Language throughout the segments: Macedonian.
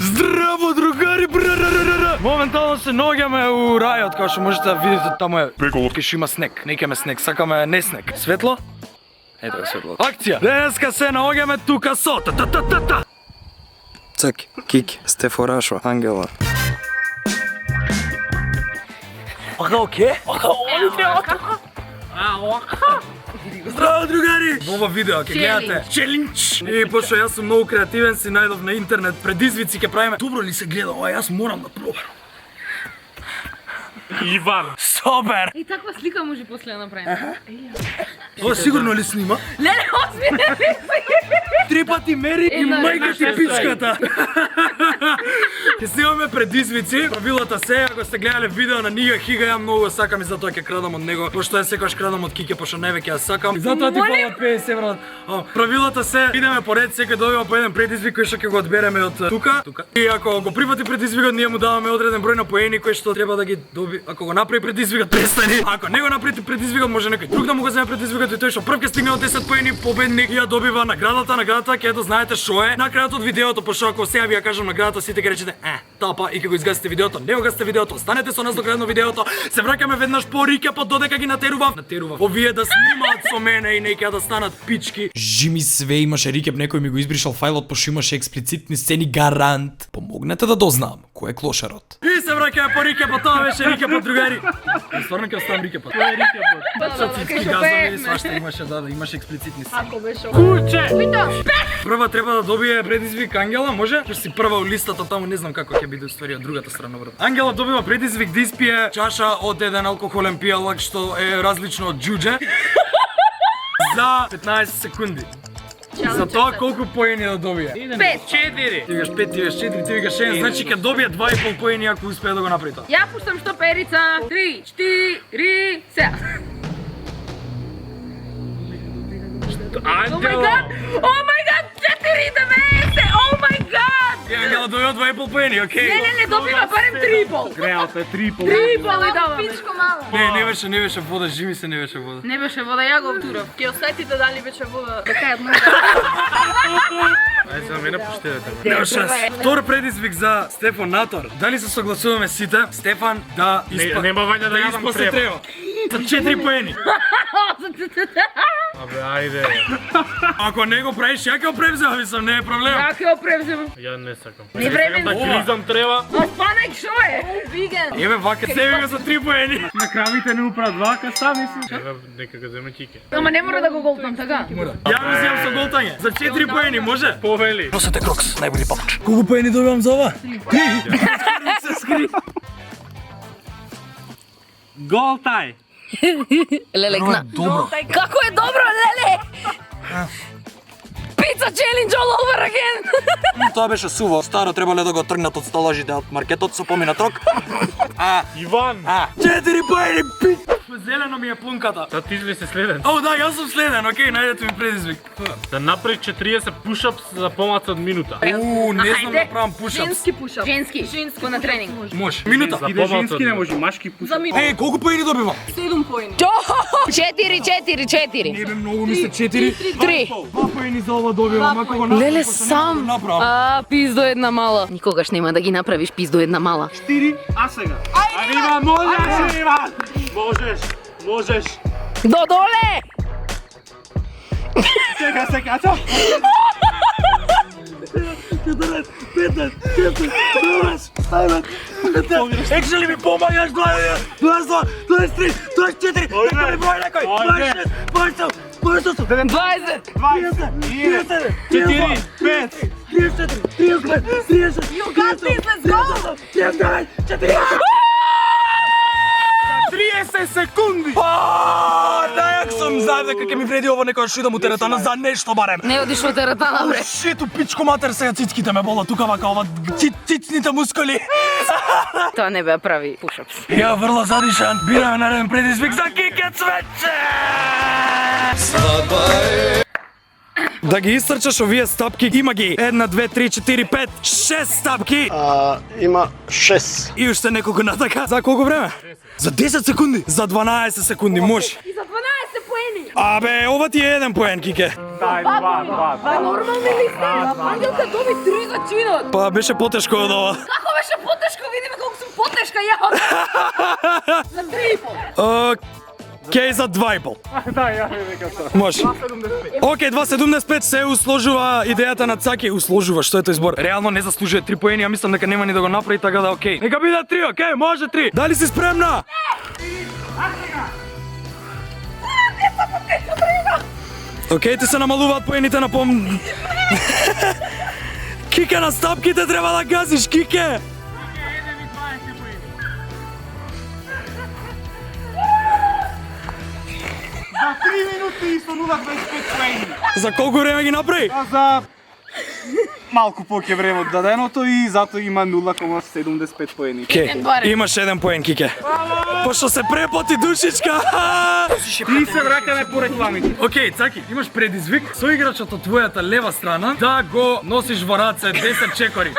Здраво, другари! Моментално се наоѓаме у рајот, како што можете да видите, таму е кеш има снег. Некаме снег, сакаме не снег. Светло? Ето е светло. Акција! Денеска се наоѓаме тука со та-та-та-та-та! Цак, Кики, Стефорашо, Ангела. Здраво, другари! Во ова видео ќе гледате челендж. И пошто јас сум многу креативен, си најдов на интернет предизвици ќе правиме. Добро ли се гледа ова? Јас морам да пробам. Иван. Супер! И таква слика може после да направиме. Ова сигурно ли снима? Леле, озбилен ли си? 3 пати мери и мајка ти пичката. Ќе снимаме предизвици. Правилата се, ако сте гледале видео на Нига Хига, ја многу сакам и затоа ќе крадам од него, пошто ја секогаш крадам од Кике, пошто највеќе ја сакам. Затоа ти фала 50 евра. Правилата се, идеме поред, секој добива по еден предизвик кој што ќе го одбереме од тука. И ако го прифати предизвикот, ние му даваме одреден број на поени кои што треба да ги доби. Ако го направи предизвикот, престани. Ако не го направи предизвикот, може некој друг да му го земе предизвикот и тој што прв ќе стигне од 10 поени победник и ја добива наградата. Наградата ќе да знаете што е. На крајот од видеото, пошто ако сега ви ја кажам наградата, сите ќе речете тапа и ќе го изгасите видеото. Не го гасите видеото, останете со нас до крајот на видеото. Се враќаме веднаш по рикепот додека ги натерував. Овие да снимаат со мене и неќе да станат пички. Жими све, имаше рикеп, некој ми го избришал фајлот пошто имаше експлицитни сцени, гарант. Помогнете да дознам кој е клошерот. И се враќаме по рикепот, тоа беше рикепот, другари. Стварно ќе оставам рикепот. Кој е рикепот? Социтски газови, свашта имаше, имаше експлицитни сцени. Ако беше Куче! Прва треба да добие предизвик Ангела, може? Ќе си прва у листата таму, не знам како ќе биде уствари од другата страна, брат. Ангела добива предизвик да испие чаша од еден алкохолен пијалак што е различно од џуџе за 15 секунди. За тоа колку поени да добие? 5. 4. Ти викаш 5, ти викаш 4, ти викаш 6, значи ќе добие 2,5 поени ако успее да го направи тоа. Ја пуштам што перица. 3, 4, сега. Ангела! Oh my god, 4,90! Oh my god! И Ангела добива 2,5 поени, окей. Не, добива барем 3,5. Креалта е 3,5. 3,5 даваме. Пичко мало. Не беше вода, жими се не беше вода. Не беше вода, ја го втурав. Ќе осетите дали беше вода. Така е много. Ајде за мене поштедете. Нема шанс. Втор предизвик за Стефан Натор. Дали се согласуваме сите? Стефан да Нема Вања да јадам испасе треба. За 4 поени. Абе, ајде. Ако не го правиш, ја ќе го превземам, мислам, не е проблем. Ја ќе го превземам. Ја не сакам. Не време Да клизам треба. А спанај шо е? Виген. Еве вака себе го за 3 поени. На кравите не управат вака, сами си. Еве, нека го земе Кике. Ама не мора да го голтам, така? Ја го земам со голтање. За 4 поени, може? Повели. Носете Крокс, најболи папач. Колку поени добивам за ова? 3. Се скри. Голтај. Леле, гна. Добро. Како е добро, леле! Pizza challenge all over again! Тоа беше суво. Старо требале да го тргнат од сталажите од маркетот со поминат рок. Иван. 4 поени, пич! Зелено ми е плунката. Та ти ли се следен? О, да, јас сум следен, окей, најдете ми предизвик. Да направи 40 пушапс за помалку од минута. Не знам да правам пушапс. Женски пушап. Женски. Женско на тренинг. Може. Минута. За помалку од минута. машки пушат. Колку поени добивам? 7 поени. 4. Не бе многу, мисля 4. 3. 2 поени за ова добивам, ако го направам. Леле, сам. Пиздо една мала. Никогаш нема да ги направиш пиздо една мала. 4, а сега? Ајде Иван, можеш Иван! Можеш! До доле! Сега се кача! 15, Actually ми помагаш, 22, 23, 24, нека ми број некој, 26, 27, 20! 30, 4, 5, 34, 35, 36, You got this, let's go! 39, 40. 30 секунди! Најак сум, знаев дека ќе ми вреди ово некој шидам у теретана за нешто барем. Не одиш во теретана, бре. Шиту пичко матер, сега цицките ме болат тука вака ова цицните мускули. Тоа не беа прави пушапс. Ја врло задишан, бираме нареден предизвик за Кике Цвече! Да ги истрчаш овие стапки, има ги 1, 2, 3, 4, 5, 6 стапки. Има 6. И уште неколку натака. За колку време? За 10 секунди. За 12 секунди, може. И за 12 поени. Абе, ова ти е еден поен, Кике. Дай, два. Нормални ли сте? Ангелка доби 3 за чинот. Па беше потешко од ова. Како беше потешко, видиме колку сум потешка ја. За 3,5. Океј, за 2,5. Дай, ја века тоа. Може. Океј, 2,75 се усложува идејата на Цаки. Усложува, што е тој збор? Реално не заслужува 3 поени, ја мислам дека нема ни да го направи, така да океј. Нека биде 3, океј, може 3. Дали си спремна? Океј, ти се намалуваат поените на пом... Кике, на стапките треба да газиш, Кике! За 3 минути и со 0,25 поени. За колку време ги направи? А за малку поќе време од даденото и затоа има 0,75 поени. Океј, имаш 1 поен, Кике. Пошто се препоти душичка! И се враќаме по рекламите. Океј, Цаки, имаш предизвик со играчот од твојата лева страна да го носиш во раце 10 чекори.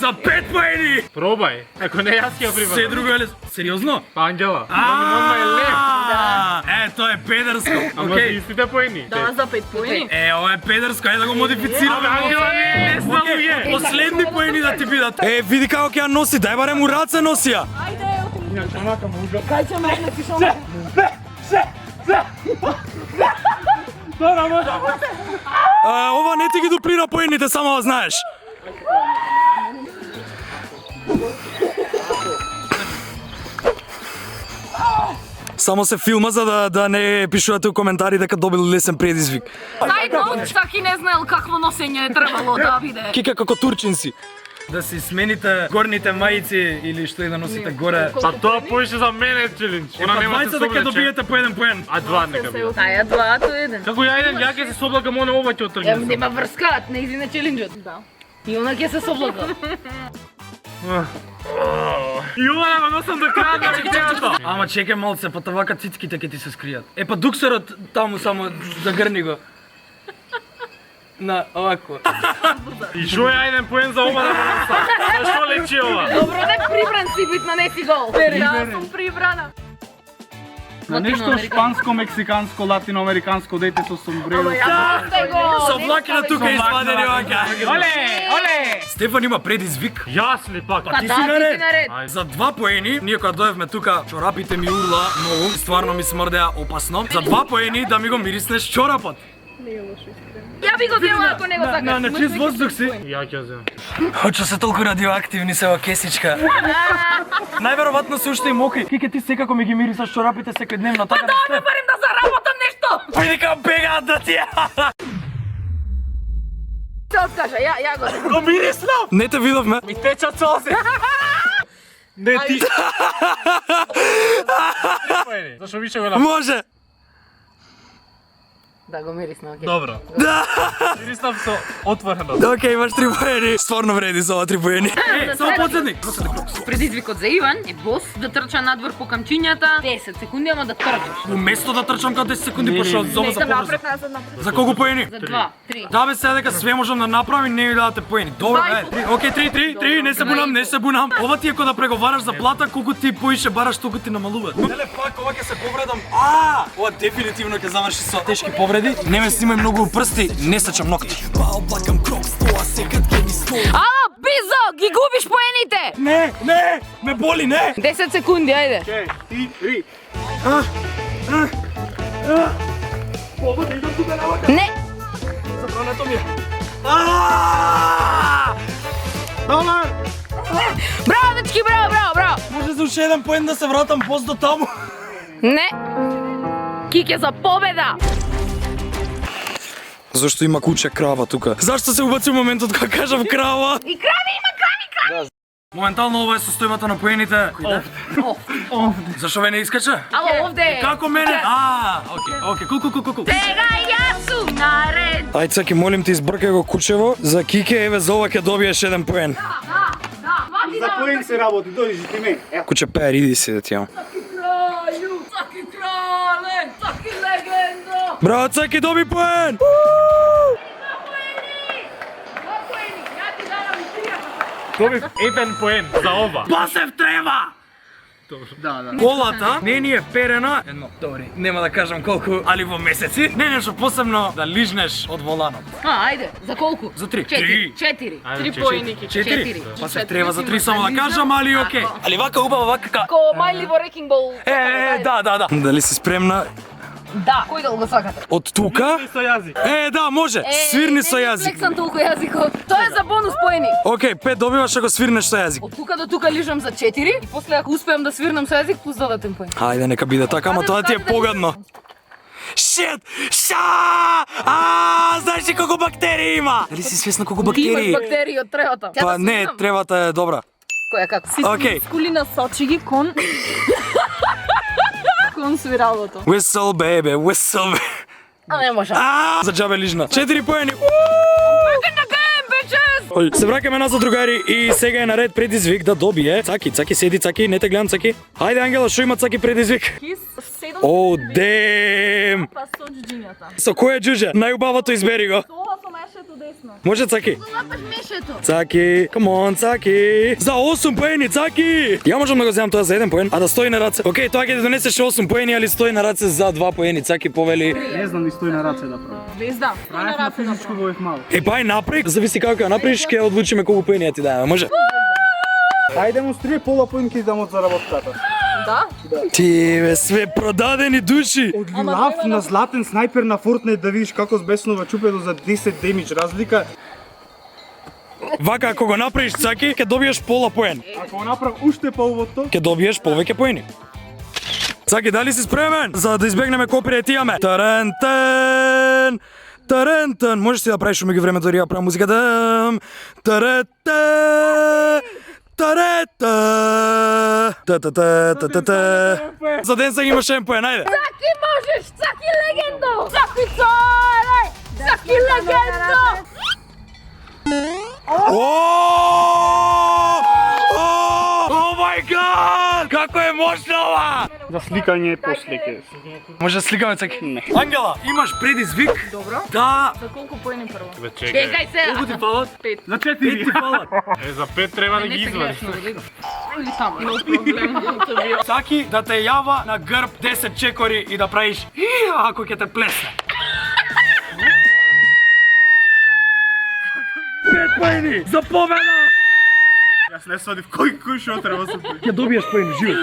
За 5 поени! Пробај. Ако не, јас ќе ја Се прибавам. друго е лес. Сериозно? Па Ангела. Одма е лев. Е, тоа е педерско. Ама за Океј. истите поени. Да, за 5 поени. Е, ова е педерско, ајде да го модифицираме. Ангела не е лесна Океј, луѓе. последни поени да ти бидат. Е, види како ќе ја носи, дај барем у раце носи ја. Ова не ти ги дуплира поените, само да знаеш. Само се филма за да не пишувате у коментари дека добил лесен предизвик. Side note, Цаки не знаел какво носење е требало да биде. Кика како турчин си. Да си смените горните мајци или што и да носите горе. Па тоа поише за мене челендж. Она нема да се Двајца дека соблече. добиете по 1 поен. А два нека биде. Таја 2 то 1. Како ја идем, ја ќе се соблакам, оне ова ќе отргнем. Нема врска, не изине челенџот. Да. И она ќе се соблака. И ова да го носам до крајот на видеото. Ама чекај малце, па тавака цицките ќе ти се скријат. Е па дуксерот таму само загрни го. На овако. И што ја идем поен за ова да го носам? Зашто лечи ова? Добро да прибран си бит на неси гол. Ја сум прибрана. На нешто шпанско, мексиканско, латиноамериканско дете со сомбреро. Со влакина тука испадени овака. Оле! Стефан има предизвик. Јас ли пак? Па ти си наред. За 2 поени, ние кога доевме тука, чорапите ми урла многу, стварно ми смрдеа опасно. За 2 поени да ми го мириснеш чорапот. Ја би го взела ако не го сакаш. На чист воздух си. Ја ќе земам. Хоче се толку радиоактивни се ова кесичка. Најверојатно се уште и мокри. Кике ти секако ми ги мирисаш чорапите секојдневно, така да сте. Барем да заработам нешто. Види како бегаат да ти. Се откажа, ја го. Го мириснав. Не те видовме. Ми течат созе. Не ти. Зашо више го направи? Може. Да го мирисна, окей. Добро. Да. Мириснав со отворено. Океј, имаш 3 поени. Стварно вреди за ова 3 поени. Е, само подседник. Предизвикот за Иван е бос да трча надвор по камчињата 10 секунди, ама да трчаш. Уместо да трчам кај 10 секунди, пошто зома за побрзо. Напред, назад, напред. За колку поени? За 2, 3. Да бе, сега дека све можам да направим, не ми дадате поени. Добро, е. Океј, 3, не се бунам, не се бунам. Ова ти е кога да преговараш за плата, колку ти поише бараш, толку ти намалуваат. Неле пак, ова ќе се повредам. Ова дефинитивно ќе заврши со тешки повреди. Не ме снимај многу у прсти, не сечам ногти. Ало, Бизо, ги губиш поените! Не, ме боли, не. 10 секунди, ајде. Океј, ти, ри. Не, Забрането ми е. браво, дечки, браво. Може за уште еден поен да се вратам пост до таму. Не. Кике за победа. Зашто има куче крава тука? Зашто се убаци моментот кога кажав крава? И крави има, крави. Моментално ова е состојбата на поените. Зашо ве не искача? Ало, овде е. Како мене? Океј, кул. Сега јас сум наред. Ај, Цаки, молим те, избркај го кучево. За Кике, еве, за ова ќе добиеш еден поен. За поен се работи, дојдеш ти мен. Ево. Куче пеер, иди си да ти јам. Цаки крале, Цаки легендо. Браво, Цаки, доби поен! Добив еден поен за ова. Басев треба! Колата не ни е перена, едно, добри, нема да кажам колку, али во месеци, не нешто посебно да лижнеш од воланот. Ајде, за колку? За 3. 4. 3 поени. 4. Па се треба за 3 само да кажам, али окей. Али вака убава, вака Ко Майли во Wrecking Ball. да. Дали си спремна? Да, кој дел го сакате? Од тука? Со јазик. Да, може. Свирни со јазик. Флексам толку јазикот. Тоа е за бонус поени. Окей, 5 добиваш ако свирнеш со јазик. Од тука до тука лижам за 4 и после ако успеам да свирнам со јазик, плюс додатен поен. Ајде, нека биде така, ама тоа ти е погадно. Шит! Знаеш ли колку бактерии има? Дали си свесна колку Имаш бактерии? бактерии од тревата. Па не, тревата е добра. Која како? Окей. Скулина сочиги кон кон свиралото. Whistle, baby, whistle, baby. А не може. За джабе лижна. 4 поени. Ој, се враќаме назад, другари, и сега е наред предизвик да добие. Цаки, седи, Цаки, не те гледам, Цаки. Хајде, Ангела, шо има Цаки предизвик? Кис 7 О, дем! па со џуџињата. Со која џуџе? Најубавото избери го. Тоа со мешето десно. Може, Цаки? Лапаш мешето. Цаки, come on, Цаки. За 8 поени, Цаки! Ја можам да го земам тоа за 1 поен, а да стои на раце. Окей, тоа ќе ти донесеш 8 поени, али стои на раце за 2 поени, Цаки повели. Не знам и стои на раце да пробам. Везда. Правев на физичко во мало. Па напрек, зависи како ја направиш, ќе одлучиме колку поени ја ти дајаме, може? Ајде демонстрири пола поинки и дам од заработката. Да? Ти бе, све продадени души. Од лав на златен снайпер на Fortnite да видиш како збеснува чупедо за 10 демидж разлика. Вака, ако го направиш, Цаки, ќе добиеш пола поен. Ако го направам уште поувото, Ќе добиеш повеќе поени. Цаки, дали си спремен? За да избегнеме копирайт имаме. Тарантен! Тарантен! Можеш си да правиш умеѓу време дори ја правам музиката. Тарантен! Тарета! Та-та-та-та-та-та. За ден сега имаш 1 поен, ајде. Цаки можеш, Цаки легендо! Цаки царе! Цаки легендо! О мај гад! Како е можно ова? за сликање после ќе. Може да сликаме, Цаки? Ангела, имаш предизвик. Добро. Да. За колку поени прво? Бе, чекај. Чекај се. Колку ти фалат? За 4. 5 ти фалат. За 5 треба да ги Не се извадиш. гледаш на видео. Или тамо. No проблем. Цаки да те јава на грб 10 чекори и да правиш ако ќе те плесне. 5 поени за победа! Јас не свадив кој шо треба да се прави. Ќе добиеш поени, живо.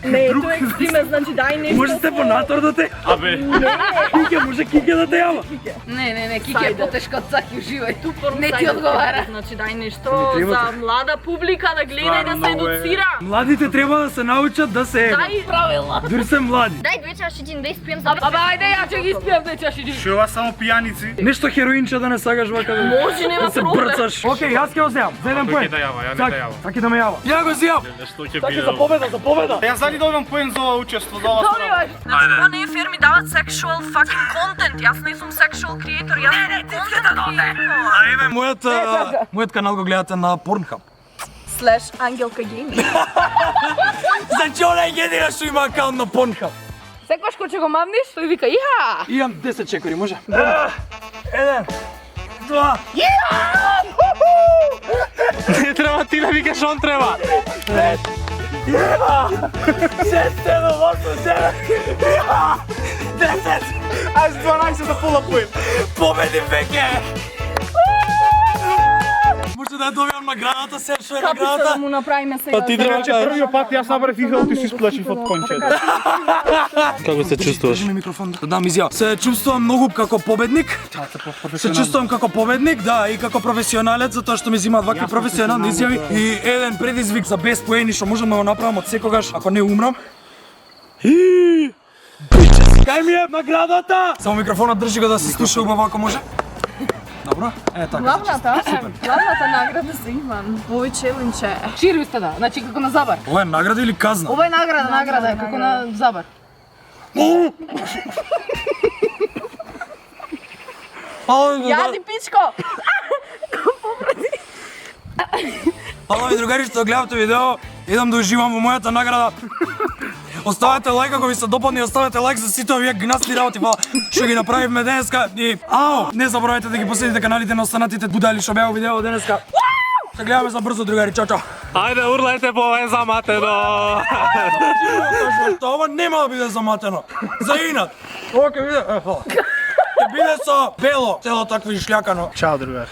Не, тоа е екстримен, значи дај нешто. Може те понатор да те... Абе, Кике да те јава. Не, Кики е потешка од Цаки, уживај. Тупорно Не ти сајде. одговара. Значи дај нешто за млада публика да гледа и да се Стварно, бе. едуцира. Младите треба да се научат да се... Дај правила. Дури се млади. Дај 2 чаши џин да испием за. Абе ајде ја ќе ги испием 2 чаши џин. Шо ова само пијаници? Нешто хероинче да не сагаш вака. Може, нема Да се проблем. брцаш. Окей, јас ќе го земам. За 1 тој поен. ќе да јава, ја не Цаки, да јава. Цаки да ме јава. Ја го земам. Што ќе Цаки биде? за победа, за победа. Јас дали добивам поен за ова учество, за ова соработка? Значи, ова не е фер, ми дават sexual fucking content. Јас не сум sexual creator, јас сум content creator. Мојот канал го гледате на Pornhub. /Ангелка Гейминг. Значи она е едина што има акаунт на Pornhub. Секојаш кој ќе го мавниш, тој вика иха. Имам 10 чекори, може? 1, 2, Не треба ти да викаш, он треба. 6, 7, 8, 9, 10. Аз 12 за пола поен. Победим веќе! Може да ја добијам наградата, се што е Капица да наградата? му направиме сега. ти треба Иначе првиот пат јас набрав играта и си сплашив од кончето. Како се чувствуваш? Држи ми микрофон да дам изјава. Се чувствувам многу како победник. Се чувствувам како победник, да, и како професионалец, затоа што ми земаат вакви професионални изјави и еден предизвик за без поени што можам да го направам од секогаш ако не умрам. Кај ми е наградата? Само микрофонот држи го да се слуша убаво ако може. Добро? Така. Главната награда за Иван. Овој челендж е. Шири устата, значи како на забар. Ова е награда или казна? Ова е награда е како на забар. Јади пичко. Ало ми другари што гледате видео, идам да уживам во мојата награда. Оставете лајк ако ви се допадне, оставете лајк за сите овие гнасни работи што ги направивме денеска и не заборавајте да ги последите каналите на останатите будали што беа во видео денеска. Се гледаме за брзо другари, чао чао. Ајде, урлајте по ова е заматено. Ова нема да биде заматено. За инат. Ова ќе биде, хвала. Ќе биде со бело, цело такво ишљакано. Чао, другар.